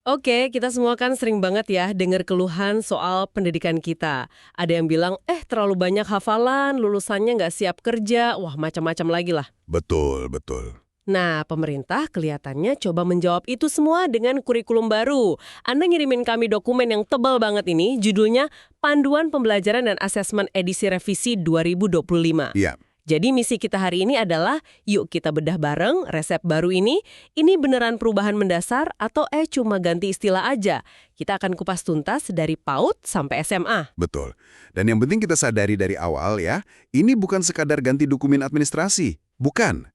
Oke, kita semua kan sering banget ya dengar keluhan soal pendidikan kita. Ada yang bilang, terlalu banyak hafalan, lulusannya nggak siap kerja, wah macam-macam lagi lah. Betul, betul. Nah, pemerintah kelihatannya coba menjawab itu semua dengan kurikulum baru. Anda ngirimin kami dokumen yang tebal banget ini, judulnya Panduan Pembelajaran dan Asesmen Edisi Revisi 2025. Iya, Jadi misi kita hari ini adalah, yuk kita bedah bareng resep baru ini beneran perubahan mendasar atau cuma ganti istilah aja? Kita akan kupas tuntas dari PAUD sampai SMA. betul. Dan yang penting kita sadari dari awal ya, ini bukan sekadar ganti dokumen administrasi. Bukan.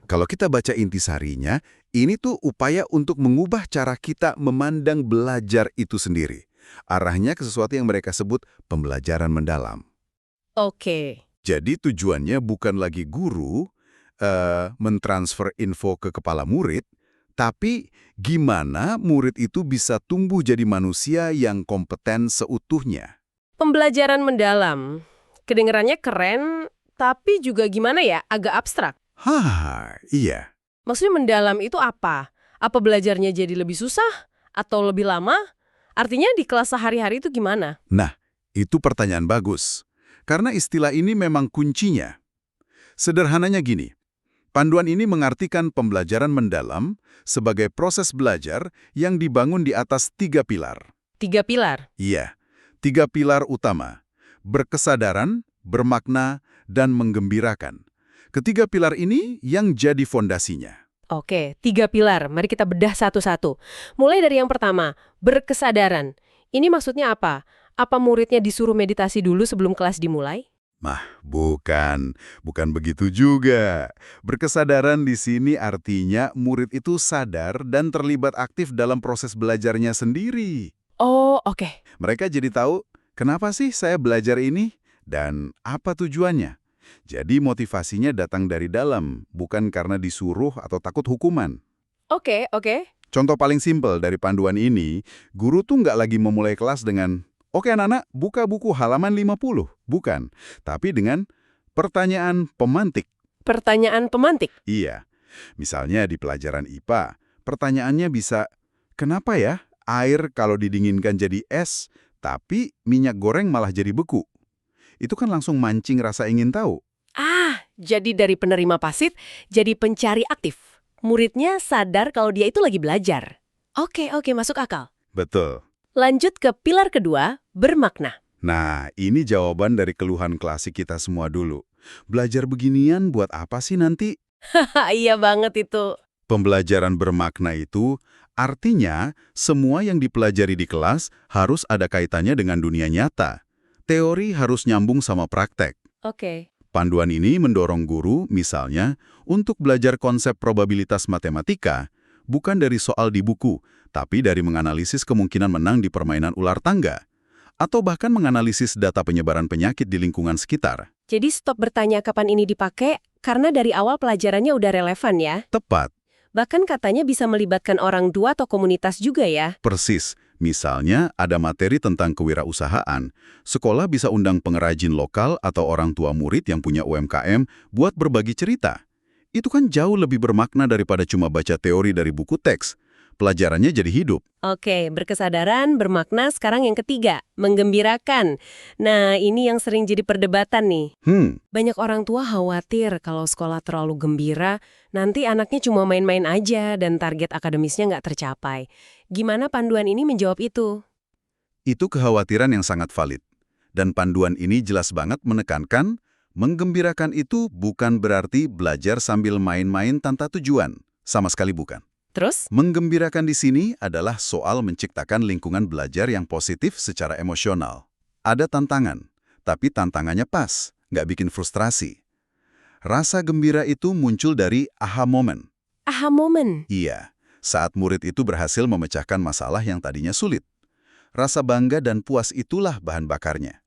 Kalau kita baca intisarinya, ini tuh upaya untuk mengubah cara kita memandang belajar itu sendiri. Arahnya ke sesuatu yang mereka sebut pembelajaran mendalam. Oke. Jadi tujuannya bukan lagi guru mentransfer info ke kepala murid, tapi gimana murid itu bisa tumbuh jadi manusia yang kompeten seutuhnya. Pembelajaran mendalam. Kedengerannya keren, tapi juga gimana ya, agak abstrak. Hah, iya. Maksudnya mendalam itu apa? Apa belajarnya jadi lebih susah? Atau lebih lama? Artinya di kelas sehari-hari itu gimana? Nah, itu pertanyaan bagus. Karena istilah ini memang kuncinya. Sederhananya gini, panduan ini mengartikan pembelajaran mendalam sebagai proses belajar yang dibangun di atas 3 pilar. 3 pilar. Iya, 3 pilar utama: berkesadaran, bermakna, dan menggembirakan. Ketiga pilar ini yang jadi fondasinya. Oke, 3 pilar. Mari kita bedah satu-satu. Mulai dari yang pertama, berkesadaran. Ini maksudnya apa? Apa muridnya disuruh meditasi dulu sebelum kelas dimulai? Bukan begitu juga. Berkesadaran di sini artinya murid itu sadar dan terlibat aktif dalam proses belajarnya sendiri. Oh, oke. Mereka jadi tahu, kenapa sih saya belajar ini? Dan apa tujuannya? Jadi motivasinya datang dari dalam, bukan karena disuruh atau takut hukuman. Oke, oke. Contoh paling simpel dari panduan ini, guru tuh nggak lagi memulai kelas dengan, "Oke anak-anak, buka buku halaman 50." Bukan, tapi dengan pertanyaan pemantik. Pertanyaan pemantik. Iya, misalnya di pelajaran IPA, pertanyaannya bisa, "Kenapa ya air kalau didinginkan jadi es, tapi minyak goreng malah jadi beku?" Itu kan langsung mancing rasa ingin tahu. Jadi dari penerima pasit, jadi pencari aktif. Muridnya sadar kalau dia itu lagi belajar. Oke, masuk akal. Betul. Lanjut ke pilar kedua, bermakna. Nah, ini jawaban dari keluhan klasik kita semua dulu. Belajar beginian buat apa sih nanti? Iya banget itu. Pembelajaran bermakna itu artinya semua yang dipelajari di kelas harus ada kaitannya dengan dunia nyata. Teori harus nyambung sama praktek. Oke. Panduan ini mendorong guru, misalnya, untuk belajar konsep probabilitas matematika, bukan dari soal di buku, tapi dari menganalisis kemungkinan menang di permainan ular tangga, atau bahkan menganalisis data penyebaran penyakit di lingkungan sekitar. Jadi stop bertanya kapan ini dipakai, karena dari awal pelajarannya udah relevan ya. Tepat, Bahkan katanya bisa melibatkan orang tua atau komunitas juga ya. persis. Misalnya, ada materi tentang kewirausahaan. Sekolah bisa undang pengrajin lokal atau orang tua murid yang punya UMKM buat berbagi cerita. Itu kan jauh lebih bermakna daripada cuma baca teori dari buku teks. Pelajarannya jadi hidup. Oke, berkesadaran, bermakna, sekarang yang ketiga, menggembirakan. Nah, ini yang sering jadi perdebatan nih. Banyak orang tua khawatir kalau sekolah terlalu gembira, nanti anaknya cuma main-main aja dan target akademisnya nggak tercapai. Gimana panduan ini menjawab itu? Itu kekhawatiran yang sangat valid. Dan panduan ini jelas banget menekankan, menggembirakan itu bukan berarti belajar sambil main-main tanpa tujuan. Sama sekali bukan. Terus? Menggembirakan di sini adalah soal menciptakan lingkungan belajar yang positif secara emosional. Ada tantangan, tapi tantangannya pas, nggak bikin frustrasi. Rasa gembira itu muncul dari aha moment. Aha moment. Iya, saat murid itu berhasil memecahkan masalah yang tadinya sulit. Rasa bangga dan puas itulah bahan bakarnya.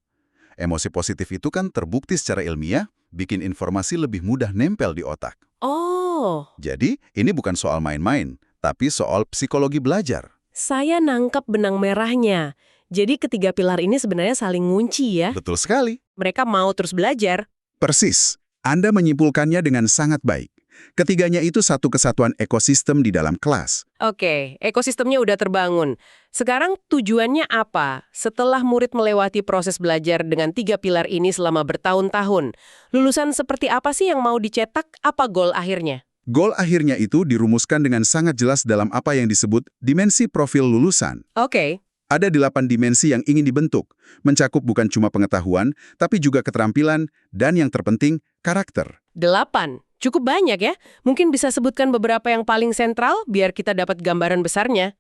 Emosi positif itu kan terbukti secara ilmiah, bikin informasi lebih mudah nempel di otak. Oh, Jadi, ini bukan soal main-main, tapi soal psikologi belajar. saya nangkep benang merahnya. Jadi ketiga pilar ini sebenarnya saling ngunci ya. Betul sekali. Mereka mau terus belajar. Persis. Anda menyimpulkannya dengan sangat baik. Ketiganya itu satu kesatuan ekosistem di dalam kelas. Oke, ekosistemnya udah terbangun. Sekarang tujuannya apa? Setelah murid melewati proses belajar dengan 3 pilar ini selama bertahun-tahun, lulusan seperti apa sih yang mau dicetak? Apa goal akhirnya? Goal akhirnya itu dirumuskan dengan sangat jelas dalam apa yang disebut dimensi profil lulusan. Oke. Ada 8 dimensi yang ingin dibentuk, mencakup bukan cuma pengetahuan, tapi juga keterampilan, dan yang terpenting, karakter. 8. Cukup banyak ya. Mungkin bisa sebutkan beberapa yang paling sentral biar kita dapat gambaran besarnya.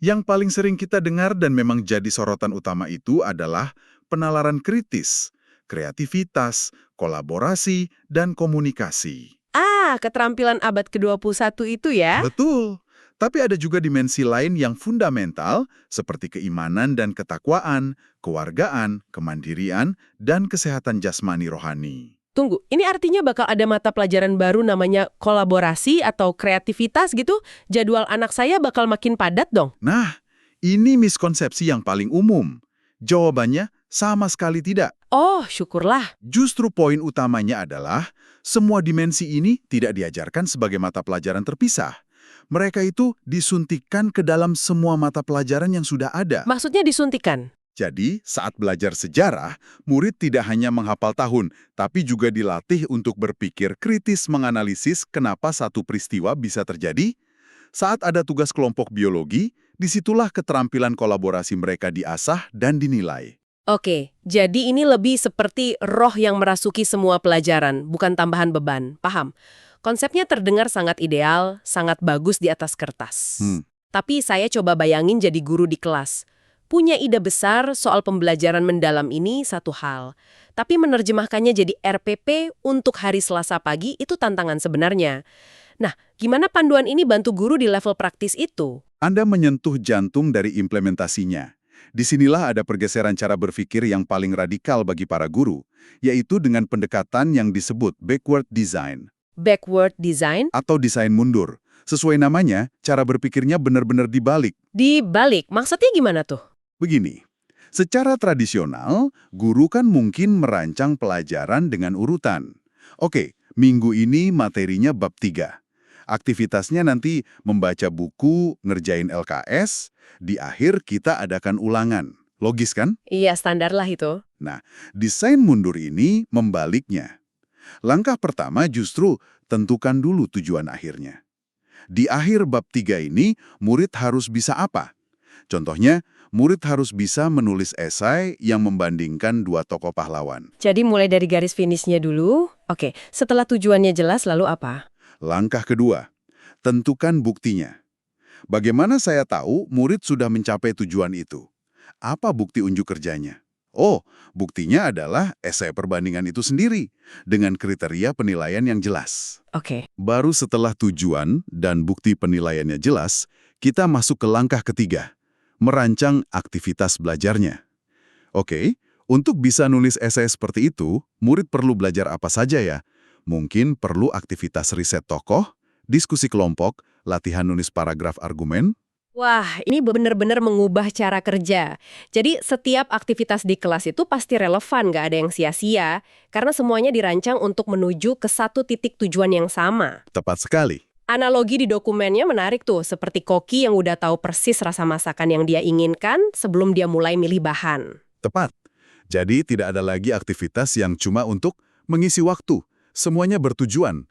Yang paling sering kita dengar dan memang jadi sorotan utama itu adalah penalaran kritis, kreativitas, kolaborasi, dan komunikasi. Keterampilan abad ke-21 itu ya? Betul. Tapi ada juga dimensi lain yang fundamental seperti keimanan dan ketakwaan, kewargaan, kemandirian, dan kesehatan jasmani rohani. Tunggu, ini artinya bakal ada mata pelajaran baru namanya kolaborasi atau kreativitas gitu? Jadwal anak saya bakal makin padat dong? Nah, ini miskonsepsi yang paling umum. Jawabannya sama sekali tidak. Oh, syukurlah. Justru poin utamanya adalah semua dimensi ini tidak diajarkan sebagai mata pelajaran terpisah. Mereka itu disuntikkan ke dalam semua mata pelajaran yang sudah ada. Maksudnya disuntikan? Jadi, saat belajar sejarah, murid tidak hanya menghafal tahun, tapi juga dilatih untuk berpikir kritis menganalisis kenapa satu peristiwa bisa terjadi. Saat ada tugas kelompok biologi, disitulah keterampilan kolaborasi mereka diasah dan dinilai. Oke, jadi ini lebih seperti roh yang merasuki semua pelajaran, bukan tambahan beban. Paham? Konsepnya terdengar sangat ideal, sangat bagus di atas kertas. Tapi saya coba bayangin jadi guru di kelas. Punya ide besar soal pembelajaran mendalam ini satu hal. Tapi menerjemahkannya jadi RPP untuk hari Selasa pagi itu tantangan sebenarnya. Nah, gimana panduan ini bantu guru di level praktis itu? Anda menyentuh jantung dari implementasinya. Disinilah ada pergeseran cara berpikir yang paling radikal bagi para guru, yaitu dengan pendekatan yang disebut backward design. Backward design? Atau desain mundur. Sesuai namanya, cara berpikirnya benar-benar dibalik. Dibalik? Maksudnya gimana tuh? Begini, secara tradisional, guru kan mungkin merancang pelajaran dengan urutan. Oke, minggu ini materinya bab 3. Aktivitasnya nanti membaca buku, ngerjain LKS, di akhir kita adakan ulangan. Logis kan? Iya, standar lah itu. Nah, desain mundur ini membaliknya. Langkah pertama justru tentukan dulu tujuan akhirnya. Di akhir bab 3 ini, murid harus bisa apa? Contohnya, murid harus bisa menulis esai yang membandingkan 2 tokoh pahlawan. Jadi mulai dari garis finishnya dulu. Oke, setelah tujuannya jelas lalu apa? Langkah kedua, tentukan buktinya. Bagaimana saya tahu murid sudah mencapai tujuan itu? Apa bukti unjuk kerjanya? Oh, buktinya adalah esai perbandingan itu sendiri, dengan kriteria penilaian yang jelas. Oke. Baru setelah tujuan dan bukti penilaiannya jelas, kita masuk ke langkah ketiga, merancang aktivitas belajarnya. Oke, untuk bisa nulis esai seperti itu, murid perlu belajar apa saja ya? Mungkin perlu aktivitas riset tokoh, diskusi kelompok, latihan nulis paragraf argumen. Wah, ini benar-benar mengubah cara kerja. Jadi setiap aktivitas di kelas itu pasti relevan, nggak ada yang sia-sia, karena semuanya dirancang untuk menuju ke satu titik tujuan yang sama. Tepat sekali. Analogi di dokumennya menarik tuh, seperti koki yang udah tahu persis rasa masakan yang dia inginkan sebelum dia mulai milih bahan. Tepat. Jadi tidak ada lagi aktivitas yang cuma untuk mengisi waktu. Semuanya bertujuan.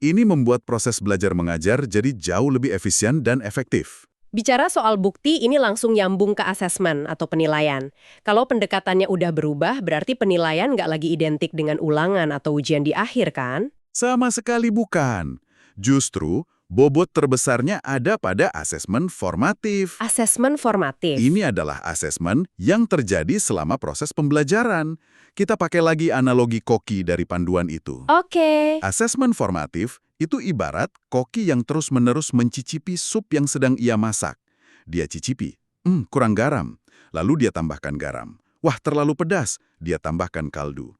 Ini membuat proses belajar mengajar jadi jauh lebih efisien dan efektif. Bicara soal bukti, ini langsung nyambung ke asesmen atau penilaian. Kalau pendekatannya udah berubah, berarti penilaian nggak lagi identik dengan ulangan atau ujian di akhir, kan? Sama sekali bukan. Justru, bobot terbesarnya ada pada asesmen formatif. Asesmen formatif. Ini adalah asesmen yang terjadi selama proses pembelajaran. Kita pakai lagi analogi koki dari panduan itu. Oke. Asesmen formatif itu ibarat koki yang terus-menerus mencicipi sup yang sedang ia masak. Dia cicipi, kurang garam. Lalu dia tambahkan garam. Wah, terlalu pedas. Dia tambahkan kaldu.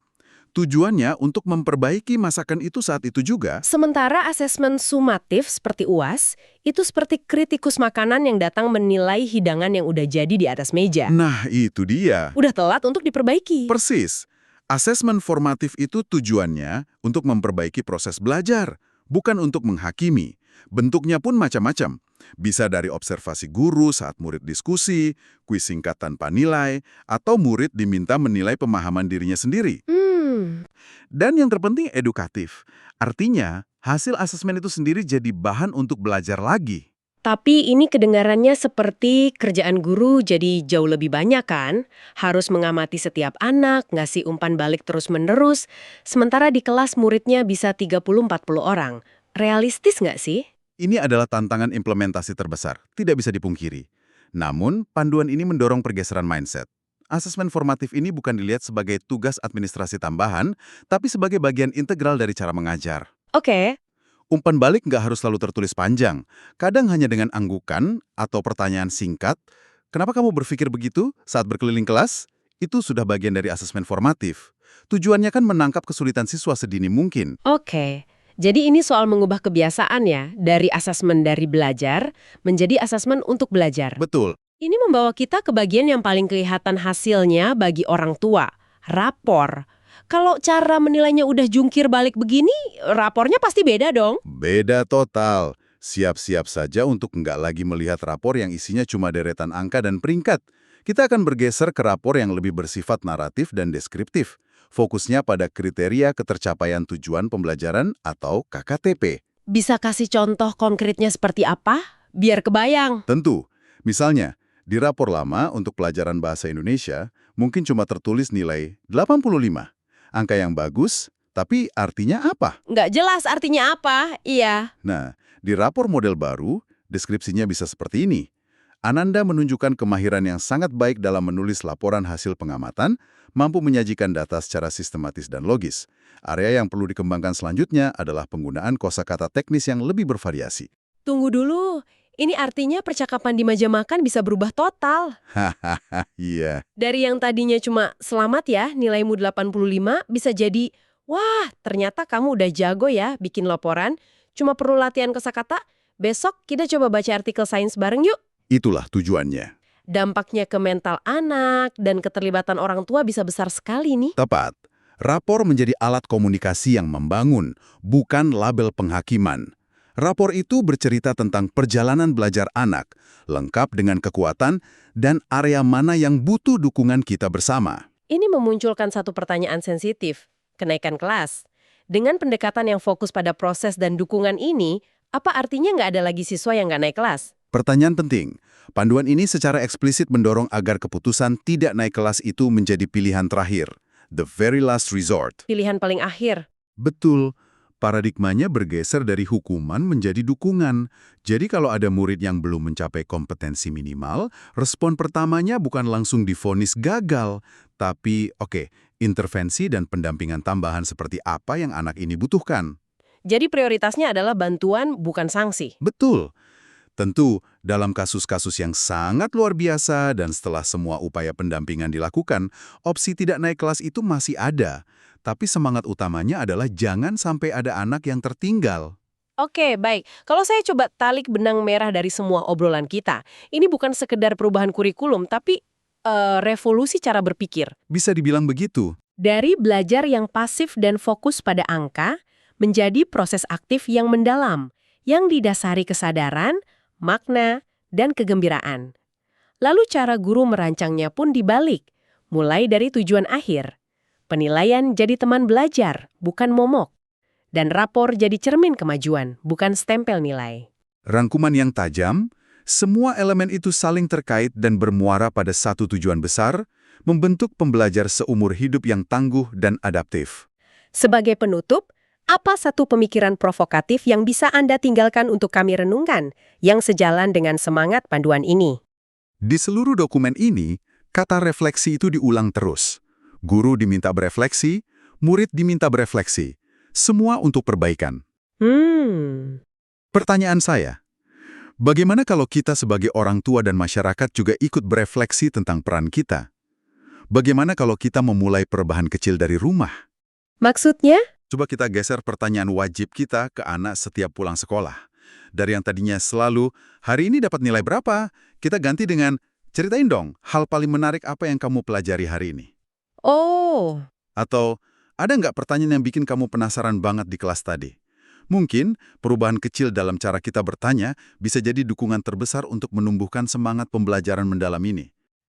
Tujuannya untuk memperbaiki masakan itu saat itu juga. Sementara asesmen sumatif seperti UAS, itu seperti kritikus makanan yang datang menilai hidangan yang udah jadi di atas meja. Nah, itu dia. Udah telat untuk diperbaiki. Persis. Asesmen formatif itu tujuannya untuk memperbaiki proses belajar, bukan untuk menghakimi. Bentuknya pun macam-macam. Bisa dari observasi guru saat murid diskusi, kuis singkat tanpa nilai, atau murid diminta menilai pemahaman dirinya sendiri. Dan yang terpenting edukatif. Artinya, hasil asesmen itu sendiri jadi bahan untuk belajar lagi. Tapi ini kedengarannya seperti kerjaan guru jadi jauh lebih banyak kan? Harus mengamati setiap anak, ngasih umpan balik terus-menerus, sementara di kelas muridnya bisa 30-40 orang. Realistis nggak sih? Ini adalah tantangan implementasi terbesar, tidak bisa dipungkiri. Namun, panduan ini mendorong pergeseran mindset. Asesmen formatif ini bukan dilihat sebagai tugas administrasi tambahan, tapi sebagai bagian integral dari cara mengajar. Oke. Umpan balik nggak harus selalu tertulis panjang. Kadang hanya dengan anggukan atau pertanyaan singkat. Kenapa kamu berpikir begitu saat berkeliling kelas? Itu sudah bagian dari asesmen formatif. Tujuannya kan menangkap kesulitan siswa sedini mungkin. Oke. Jadi ini soal mengubah kebiasaan ya, dari asesmen dari belajar menjadi asesmen untuk belajar. Betul. Ini membawa kita ke bagian yang paling kelihatan hasilnya bagi orang tua, rapor. Kalau cara menilainya udah jungkir balik begini, rapornya pasti beda dong. Beda total. Siap-siap saja untuk nggak lagi melihat rapor yang isinya cuma deretan angka dan peringkat. Kita akan bergeser ke rapor yang lebih bersifat naratif dan deskriptif. Fokusnya pada kriteria ketercapaian tujuan pembelajaran atau KKTP. Bisa kasih contoh konkretnya seperti apa? Biar kebayang. Tentu. Misalnya, di rapor lama untuk pelajaran bahasa Indonesia, mungkin cuma tertulis nilai 85. Angka yang bagus, tapi artinya apa? Nggak jelas artinya apa, iya. Nah, di rapor model baru, deskripsinya bisa seperti ini. Ananda menunjukkan kemahiran yang sangat baik dalam menulis laporan hasil pengamatan, mampu menyajikan data secara sistematis dan logis. Area yang perlu dikembangkan selanjutnya adalah penggunaan kosakata teknis yang lebih bervariasi. Tunggu dulu, ini artinya percakapan di meja makan bisa berubah total. Hahaha, iya. Dari yang tadinya cuma selamat ya, nilaimu 85 bisa jadi, wah ternyata kamu udah jago ya bikin laporan, cuma perlu latihan kosakata, besok kita coba baca artikel sains bareng yuk. Itulah tujuannya. Dampaknya ke mental anak dan keterlibatan orang tua bisa besar sekali nih. Tepat. Rapor menjadi alat komunikasi yang membangun, bukan label penghakiman. Rapor itu bercerita tentang perjalanan belajar anak, lengkap dengan kekuatan dan area mana yang butuh dukungan kita bersama. Ini memunculkan satu pertanyaan sensitif, kenaikan kelas. Dengan pendekatan yang fokus pada proses dan dukungan ini, apa artinya nggak ada lagi siswa yang nggak naik kelas? Pertanyaan penting. Panduan ini secara eksplisit mendorong agar keputusan tidak naik kelas itu menjadi pilihan terakhir. The very last resort. Pilihan paling akhir. Betul. Paradigmanya bergeser dari hukuman menjadi dukungan. Jadi kalau ada murid yang belum mencapai kompetensi minimal, respon pertamanya bukan langsung divonis gagal, tapi intervensi dan pendampingan tambahan seperti apa yang anak ini butuhkan. Jadi prioritasnya adalah bantuan, bukan sanksi. Betul. Tentu, dalam kasus-kasus yang sangat luar biasa dan setelah semua upaya pendampingan dilakukan, opsi tidak naik kelas itu masih ada. Tapi semangat utamanya adalah jangan sampai ada anak yang tertinggal. Oke, baik. Kalau saya coba tarik benang merah dari semua obrolan kita, ini bukan sekedar perubahan kurikulum, tapi revolusi cara berpikir. Bisa dibilang begitu. Dari belajar yang pasif dan fokus pada angka, menjadi proses aktif yang mendalam, yang didasari kesadaran, makna, dan kegembiraan. Lalu cara guru merancangnya pun dibalik, mulai dari tujuan akhir. Penilaian jadi teman belajar, bukan momok. Dan rapor jadi cermin kemajuan, bukan stempel nilai. Rangkuman yang tajam, semua elemen itu saling terkait dan bermuara pada satu tujuan besar, membentuk pembelajar seumur hidup yang tangguh dan adaptif. Sebagai penutup, apa satu pemikiran provokatif yang bisa Anda tinggalkan untuk kami renungkan, yang sejalan dengan semangat panduan ini? Di seluruh dokumen ini, kata refleksi itu diulang terus. Guru diminta berefleksi, murid diminta berefleksi. Semua untuk perbaikan. Pertanyaan saya, bagaimana kalau kita sebagai orang tua dan masyarakat juga ikut berefleksi tentang peran kita? Bagaimana kalau kita memulai perubahan kecil dari rumah? Maksudnya? Coba kita geser pertanyaan wajib kita ke anak setiap pulang sekolah. Dari yang tadinya selalu, hari ini dapat nilai berapa? Kita ganti dengan, ceritain dong, hal paling menarik apa yang kamu pelajari hari ini. Oh. Atau, ada nggak pertanyaan yang bikin kamu penasaran banget di kelas tadi? Mungkin perubahan kecil dalam cara kita bertanya bisa jadi dukungan terbesar untuk menumbuhkan semangat pembelajaran mendalam ini.